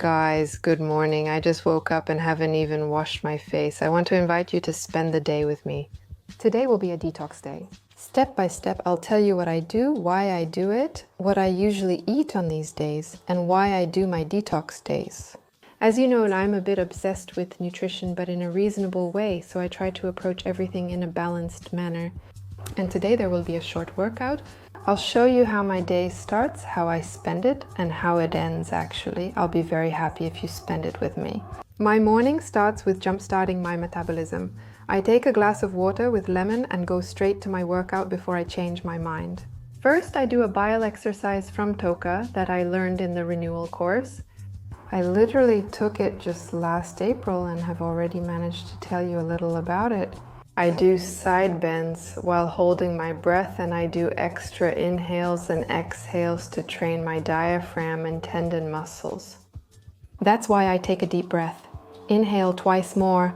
Guys, good morning. I just woke up and haven't even washed my face. I want to invite you to spend the day with me. Today will be a detox day. Step by step, I'll tell you what I do, why I do it, what I usually eat on these days, and why I do my detox days. As you know, I'm a bit obsessed with nutrition, but in a reasonable way, so I try to approach everything in a balanced manner. And today there will be a short workout. I'll show you how my day starts, how I spend it, and how it ends actually. I'll be very happy if you spend it with me. My morning starts with jump-starting my metabolism. I take a glass of water with lemon and go straight to my workout before I change my mind. First, I do a bile exercise from Toka that I learned in the renewal course. I literally took it just last April and have already managed to tell you a little about it. I do side bends while holding my breath, and I do extra inhales and exhales to train my diaphragm and tendon muscles. That's why I take a deep breath. Inhale twice more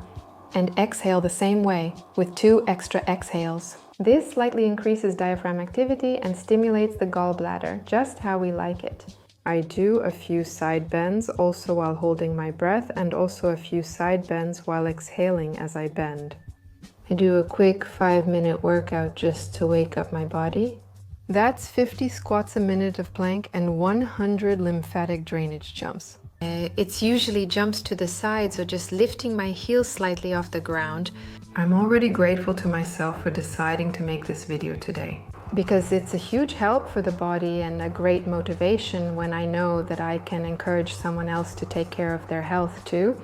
and exhale the same way with 2 extra exhales. This slightly increases diaphragm activity and stimulates the gallbladder, just how we like it. I do a few side bends also while holding my breath, and also a few side bends while exhaling as I bend. I do a quick 5-minute workout just to wake up my body. That's 50 squats a minute of plank and 100 lymphatic drainage jumps. It's usually jumps to the sides or just lifting my heels slightly off the ground. I'm already grateful to myself for deciding to make this video today, because it's a huge help for the body and a great motivation when I know that I can encourage someone else to take care of their health too.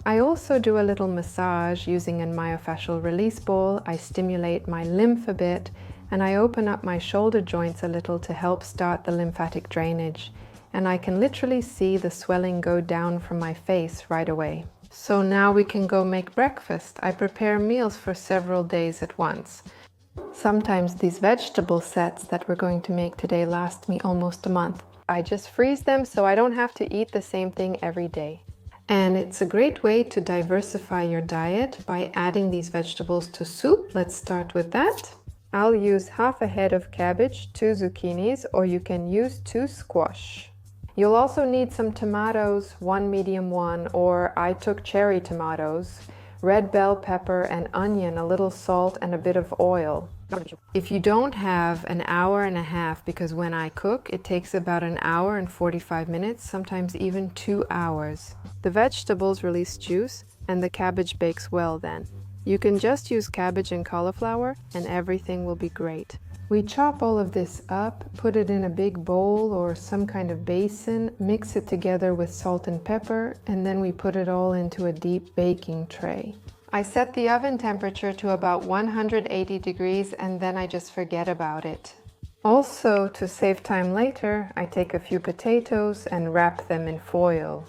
I also do a little massage using a myofascial release ball. I stimulate my lymph a bit, and I open up my shoulder joints a little to help start the lymphatic drainage. And I can literally see the swelling go down from my face right away. So now we can go make breakfast. I prepare meals for several days at once. Sometimes these vegetable sets that we're going to make today last me almost a month. I just freeze them so I don't have to eat the same thing every day. And it's a great way to diversify your diet by adding these vegetables to soup. Let's start with that. I'll use half a head of cabbage, 2 zucchinis, or you can use 2 squash. You'll also need some tomatoes, 1 medium one, or I took cherry tomatoes, red bell pepper and onion, a little salt and a bit of oil. If you don't have an hour and a half, because when I cook it takes about an hour and 45 minutes, sometimes even 2 hours. The vegetables release juice and the cabbage bakes well then. You can just use cabbage and cauliflower and everything will be great. We chop all of this up, put it in a big bowl or some kind of basin, mix it together with salt and pepper, and then we put it all into a deep baking tray. I set the oven temperature to about 180 degrees and then I just forget about it. Also, to save time later, I take a few potatoes and wrap them in foil.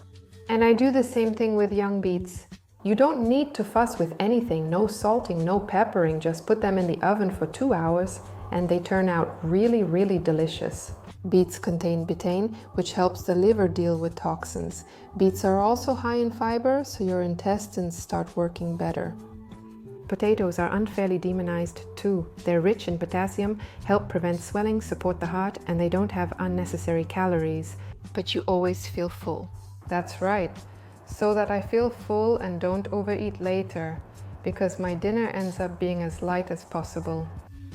And I do the same thing with young beets. You don't need to fuss with anything, no salting, no peppering, just put them in the oven for 2 hours and they turn out really, really delicious. Beets contain betaine, which helps the liver deal with toxins. Beets are also high in fiber, so your intestines start working better. Potatoes are unfairly demonized too. They're rich in potassium, help prevent swelling, support the heart, and they don't have unnecessary calories. But you always feel full. That's right. So that I feel full and don't overeat later, because my dinner ends up being as light as possible.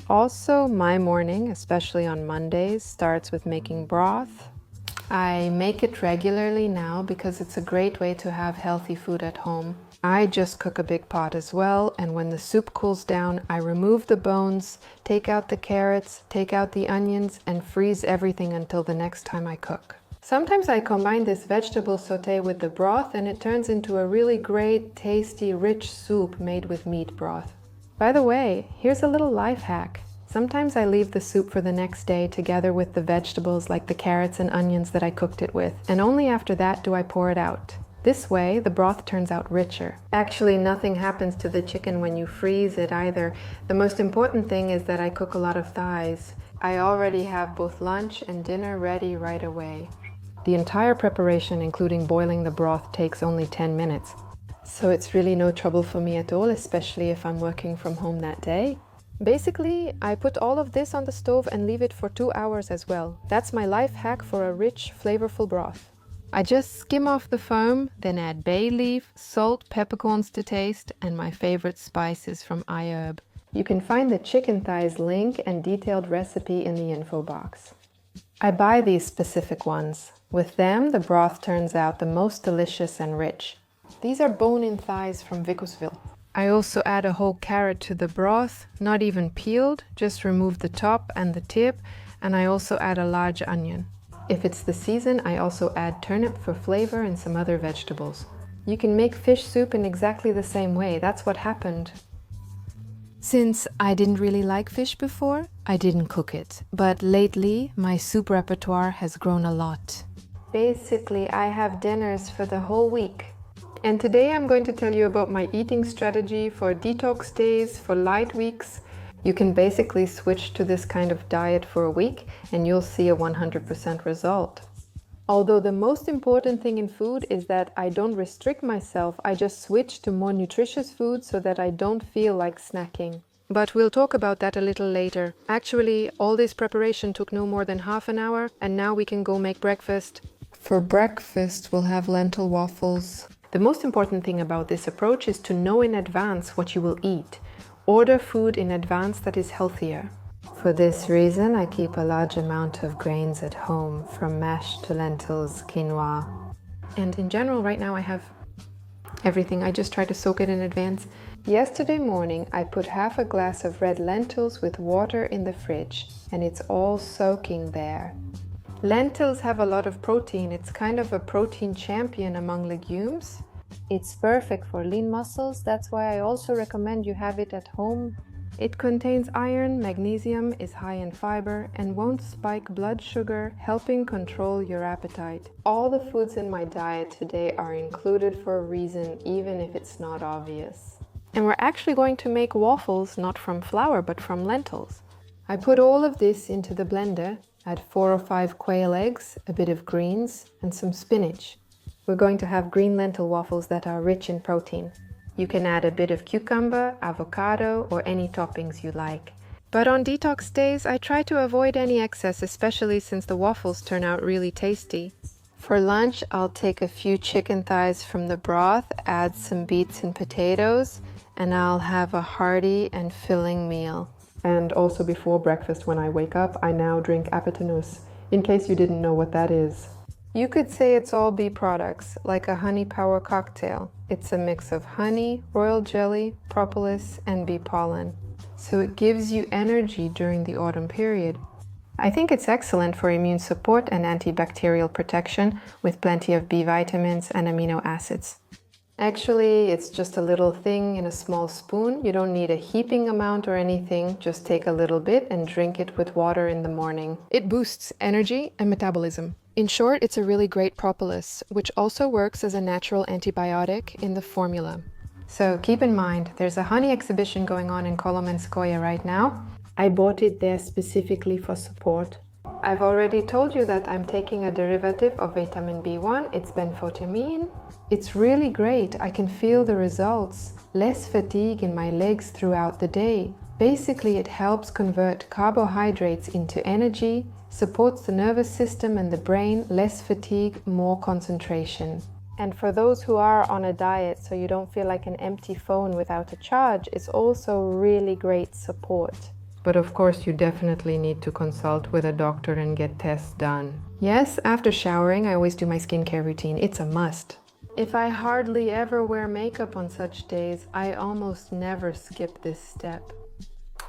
Also, my morning, especially on Mondays, starts with making broth. I make it regularly now because it's a great way to have healthy food at home. I just cook a big pot as well, and when the soup cools down, I remove the bones, take out the carrots, take out the onions, and freeze everything until the next time I cook. Sometimes I combine this vegetable sauté with the broth, and it turns into a really great, tasty, rich soup made with meat broth. By the way, here's a little life hack. Sometimes I leave the soup for the next day together with the vegetables like the carrots and onions that I cooked it with, and only after that do I pour it out. This way, the broth turns out richer. Actually, nothing happens to the chicken when you freeze it either. The most important thing is that I cook a lot of thighs. I already have both lunch and dinner ready right away. The entire preparation, including boiling the broth, takes only 10 minutes. So it's really no trouble for me at all, especially if I'm working from home that day. Basically, I put all of this on the stove and leave it for 2 hours as well. That's my life hack for a rich, flavorful broth. I just skim off the foam, then add bay leaf, salt, peppercorns to taste, and my favorite spices from iHerb. You can find the chicken thighs link and detailed recipe in the info box. I buy these specific ones. With them, the broth turns out the most delicious and rich. These are bone-in thighs from Vicusville. I also add a whole carrot to the broth, not even peeled, just remove the top and the tip, and I also add a large onion. If it's the season, I also add turnip for flavor and some other vegetables. You can make fish soup in exactly the same way. That's what happened. Since I didn't really like fish before, I didn't cook it. But lately, my soup repertoire has grown a lot. Basically, I have dinners for the whole week. And today I'm going to tell you about my eating strategy for detox days, for light weeks. You can basically switch to this kind of diet for a week and you'll see a 100% result. Although the most important thing in food is that I don't restrict myself, I just switch to more nutritious food so that I don't feel like snacking. But we'll talk about that a little later. Actually, all this preparation took no more than half an hour and now we can go make breakfast. For breakfast, we'll have lentil waffles. The most important thing about this approach is to know in advance what you will eat. Order food in advance that is healthier. For this reason, I keep a large amount of grains at home, from mashed to lentils, quinoa. And in general, right now I have everything. I just try to soak it in advance. Yesterday morning, I put half a glass of red lentils with water in the fridge, and it's all soaking there. Lentils have a lot of protein. It's kind of a protein champion among legumes. It's perfect for lean muscles. That's why I also recommend you have it at home. It contains iron, magnesium, is high in fiber, and won't spike blood sugar, helping control your appetite. All the foods in my diet today are included for a reason, even if it's not obvious. And we're actually going to make waffles not from flour, but from lentils. I put all of this into the blender, add 4 or 5 quail eggs, a bit of greens, and some spinach. We're going to have green lentil waffles that are rich in protein. You can add a bit of cucumber, avocado, or any toppings you like. But on detox days, I try to avoid any excess, especially since the waffles turn out really tasty. For lunch, I'll take a few chicken thighs from the broth, add some beets and potatoes, and I'll have a hearty and filling meal. And also before breakfast when I wake up, I now drink apatinus, in case you didn't know what that is. You could say it's all bee products, like a honey power cocktail. It's a mix of honey, royal jelly, propolis, and bee pollen. So it gives you energy during the autumn period. I think it's excellent for immune support and antibacterial protection with plenty of B vitamins and amino acids. Actually, it's just a little thing in a small spoon. You don't need a heaping amount or anything. Just take a little bit and drink it with water in the morning. It boosts energy and metabolism. In short, it's a really great propolis, which also works as a natural antibiotic in the formula. So keep in mind, there's a honey exhibition going on in Kolomenskoye right now. I bought it there specifically for support. I've already told you that I'm taking a derivative of vitamin B1. It's benfotiamine. It's really great. I can feel the results. Less fatigue in my legs throughout the day. Basically, it helps convert carbohydrates into energy, supports the nervous system and the brain, less fatigue, more concentration. And for those who are on a diet, so you don't feel like an empty phone without a charge, it's also really great support. But of course, you definitely need to consult with a doctor and get tests done. Yes, after showering, I always do my skincare routine. It's a must. If I hardly ever wear makeup on such days, I almost never skip this step.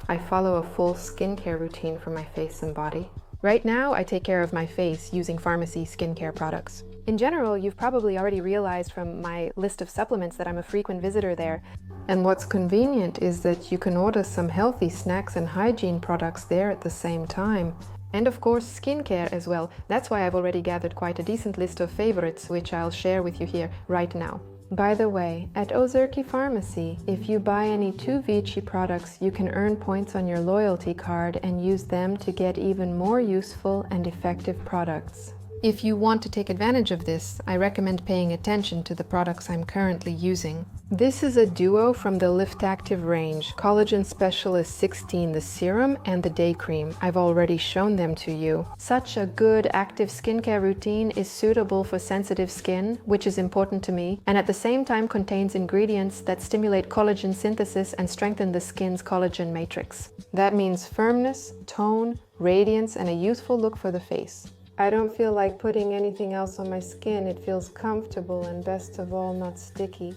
I follow a full skincare routine for my face and body. Right now, I take care of my face using pharmacy skincare products. In general, you've probably already realized from my list of supplements that I'm a frequent visitor there. And what's convenient is that you can order some healthy snacks and hygiene products there at the same time. And of course, skincare as well. That's why I've already gathered quite a decent list of favorites, which I'll share with you here right now. By the way, at Ozerki Pharmacy, if you buy any 2 Vichy products, you can earn points on your loyalty card and use them to get even more useful and effective products. If you want to take advantage of this, I recommend paying attention to the products I'm currently using. This is a duo from the Lift Active range, Collagen Specialist 16, the serum and the day cream. I've already shown them to you. Such a good active skincare routine is suitable for sensitive skin, which is important to me, and at the same time contains ingredients that stimulate collagen synthesis and strengthen the skin's collagen matrix. That means firmness, tone, radiance, and a youthful look for the face. I don't feel like putting anything else on my skin. It feels comfortable and best of all, not sticky.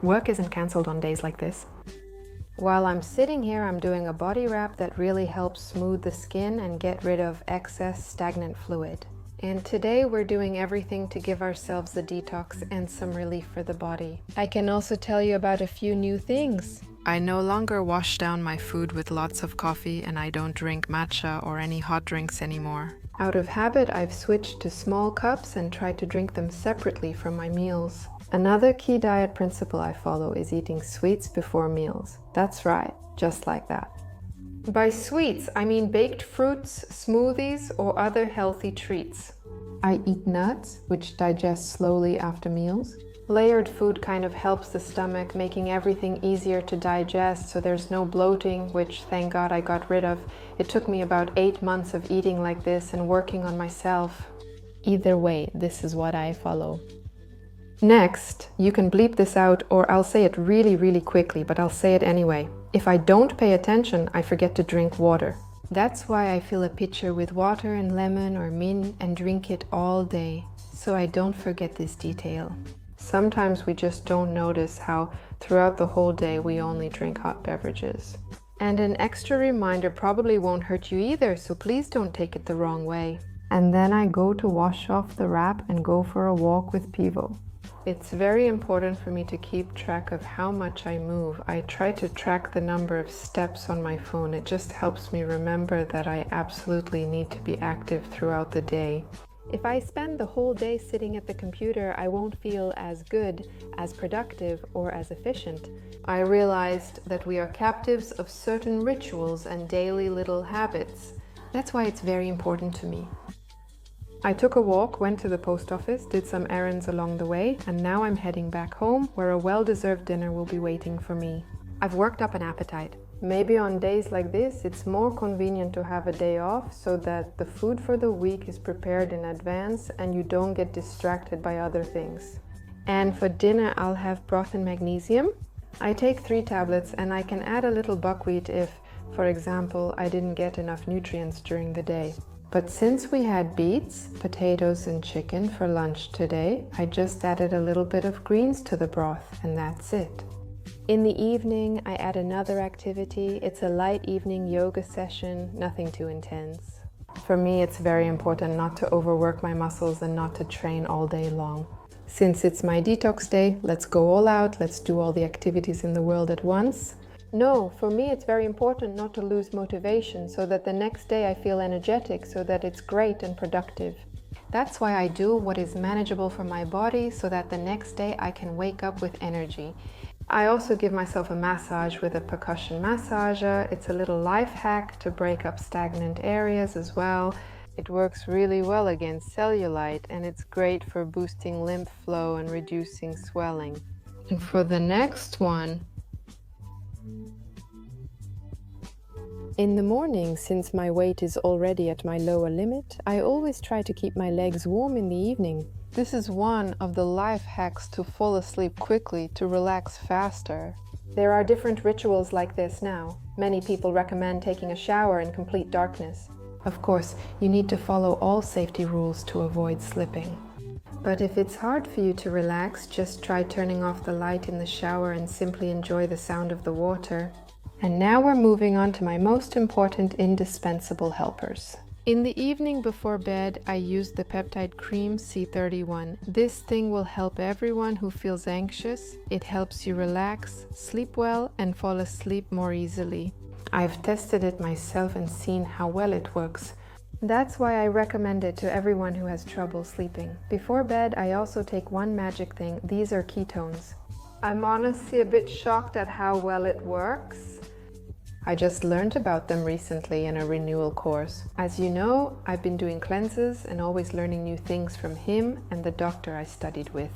Work isn't cancelled on days like this. While I'm sitting here, I'm doing a body wrap that really helps smooth the skin and get rid of excess stagnant fluid. And today we're doing everything to give ourselves a detox and some relief for the body. I can also tell you about a few new things. I no longer wash down my food with lots of coffee, and I don't drink matcha or any hot drinks anymore. Out of habit, I've switched to small cups and try to drink them separately from my meals. Another key diet principle I follow is eating sweets before meals. That's right, just like that. By sweets, I mean baked fruits, smoothies, or other healthy treats. I eat nuts, which digest slowly after meals. Layered food kind of helps the stomach, making everything easier to digest, so there's no bloating, which thank God I got rid of. It took me about 8 months of eating like this and working on myself. Either way, this is what I follow. Next, you can bleep this out, or I'll say it really quickly, but I'll say it anyway. If I don't pay attention, I forget to drink water. That's why I fill a pitcher with water and lemon or mint and drink it all day, so I don't forget this detail. Sometimes we just don't notice how throughout the whole day we only drink hot beverages. And an extra reminder probably won't hurt you either, so please don't take it the wrong way. And then I go to wash off the wrap and go for a walk with Pivo. It's very important for me to keep track of how much I move. I try to track the number of steps on my phone. It just helps me remember that I absolutely need to be active throughout the day. If I spend the whole day sitting at the computer, I won't feel as good, as productive, or as efficient. I realized that we are captives of certain rituals and daily little habits. That's why it's very important to me. I took a walk, went to the post office, did some errands along the way, and now I'm heading back home where a well-deserved dinner will be waiting for me. I've worked up an appetite. Maybe on days like this, it's more convenient to have a day off so that the food for the week is prepared in advance and you don't get distracted by other things. And for dinner, I'll have broth and magnesium. I take 3 tablets and I can add a little buckwheat if, for example, I didn't get enough nutrients during the day. But since we had beets, potatoes and chicken for lunch today, I just added a little bit of greens to the broth, and that's it. In the evening, I add another activity. It's a light evening yoga session, nothing too intense. For me, it's very important not to overwork my muscles and not to train all day long. Since it's my detox day, let's go all out, let's do all the activities in the world at once. No, for me it's very important not to lose motivation so that the next day I feel energetic, so that it's great and productive. That's why I do what is manageable for my body so that the next day I can wake up with energy. I also give myself a massage with a percussion massager. It's a little life hack to break up stagnant areas as well. It works really well against cellulite and it's great for boosting lymph flow and reducing swelling. And for the next one, in the morning, since my weight is already at my lower limit, I always try to keep my legs warm in the evening. This is one of the life hacks to fall asleep quickly, to relax faster. There are different rituals like this now. Many people recommend taking a shower in complete darkness. Of course, you need to follow all safety rules to avoid slipping. But if it's hard for you to relax, just try turning off the light in the shower and simply enjoy the sound of the water. And now we're moving on to my most important indispensable helpers. In the evening before bed, I use the peptide cream C31. This thing will help everyone who feels anxious. It helps you relax, sleep well, and fall asleep more easily. I've tested it myself and seen how well it works. That's why I recommend it to everyone who has trouble sleeping. Before bed, I also take one magic thing. These are ketones. I'm honestly a bit shocked at how well it works. I just learned about them recently in a renewal course. As you know, I've been doing cleanses and always learning new things from him and the doctor I studied with.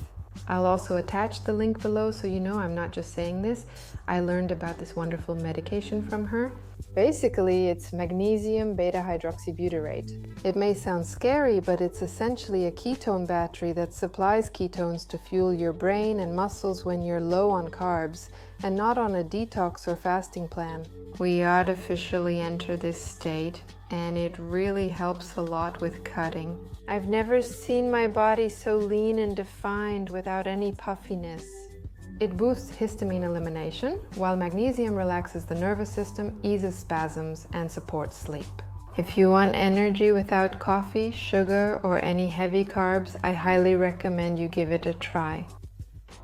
I'll also attach the link below so you know I'm not just saying this. I learned about this wonderful medication from her. Basically, it's magnesium beta-hydroxybutyrate. It may sound scary, but it's essentially a ketone battery that supplies ketones to fuel your brain and muscles when you're low on carbs and not on a detox or fasting plan. We artificially enter this state, and it really helps a lot with cutting. I've never seen my body so lean and defined without any puffiness. It boosts histamine elimination, while magnesium relaxes the nervous system, eases spasms, and supports sleep. If you want energy without coffee, sugar, or any heavy carbs, I highly recommend you give it a try.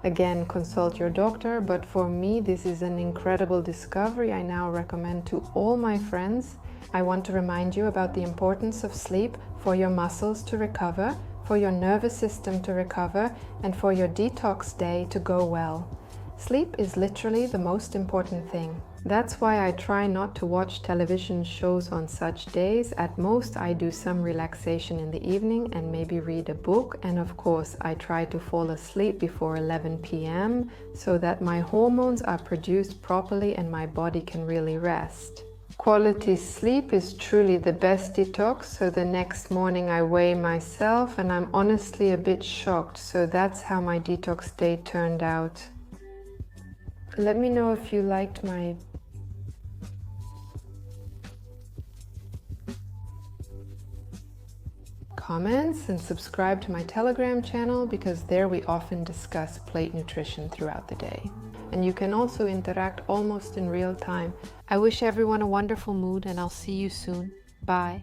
Again, consult your doctor, but for me, this is an incredible discovery I now recommend to all my friends. I want to remind you about the importance of sleep for your muscles to recover, for your nervous system to recover, and for your detox day to go well. Sleep is literally the most important thing. That's why I try not to watch television shows on such days. At most, I do some relaxation in the evening and maybe read a book. And of course, I try to fall asleep before 11 p.m. so that my hormones are produced properly and my body can really rest. Quality sleep is truly the best detox, so the next morning I weigh myself and I'm honestly a bit shocked, so that's how my detox day turned out. Let me know if you liked my comments and subscribe to my Telegram channel because there we often discuss plate nutrition throughout the day. And you can also interact almost in real time. I wish everyone a wonderful mood and I'll see you soon. Bye.